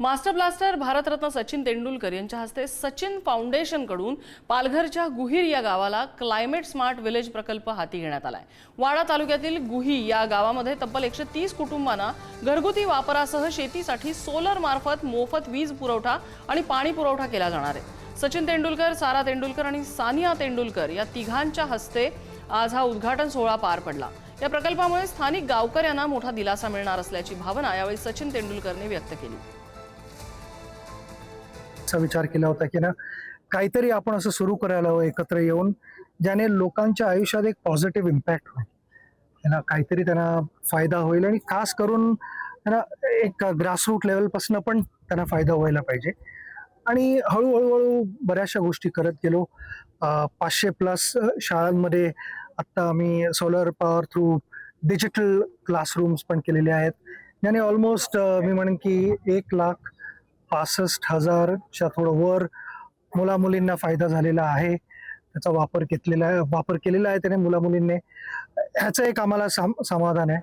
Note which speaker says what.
Speaker 1: Master blaster Bharat Ratna Sachin Tendulkar यांच्या हस्ते Sachin foundation कडून पालघरच्या गुहीर या गावाला क्लायमेट स्मार्ट विलेज प्रकल्प हाती घेण्यात आलाय। वाडा तालुक्यातील गुही या गावामध्ये तब्बल 130 कुटुंबांना घरगुती वापरासह शेतीसाठी सोलर मार्फत मोफत वीज पुरवठा आणि पाणी पुरवठा केला जाणार आहे। सचिन तेंडुलकर, सारा तेंडुलकर आणि सानिया तेंडुलकर या तिघांच्या हस्ते आज हा उद्घाटन सोहळा पार पडला। या प्रकल्पामुळे स्थानिक गावकऱ्यांना मोठा दिलासा मिळणार असल्याची भावना यावेळी सचिन तेंडुलकरने व्यक्त केली।
Speaker 2: विचार केला होता की ना काहीतरी आपण असं सुरू करायला हवं एकत्र येऊन, ज्याने लोकांच्या आयुष्यात एक पॉझिटिव्ह इम्पॅक्ट होईल, ना काहीतरी त्यांना फायदा होईल आणि खास करून त्यांना एक ग्रासरूट लेवल पासून पण त्यांना फायदा व्हायला पाहिजे। आणि हळूहळू बऱ्याचशा गोष्टी करत गेलो। 500+ शाळांमध्ये आता आम्ही solar power through digital classrooms पण केलेले आहेत, ज्याने ऑलमोस्ट मी म्हणेन की 1,65,000च्या थोडं वर मुलामुलींना फायदा झालेला आहे। त्याचा वापर केलेला आहे त्याने मुलामुलींनी। ह्याचं एक आम्हाला समाधान आहे।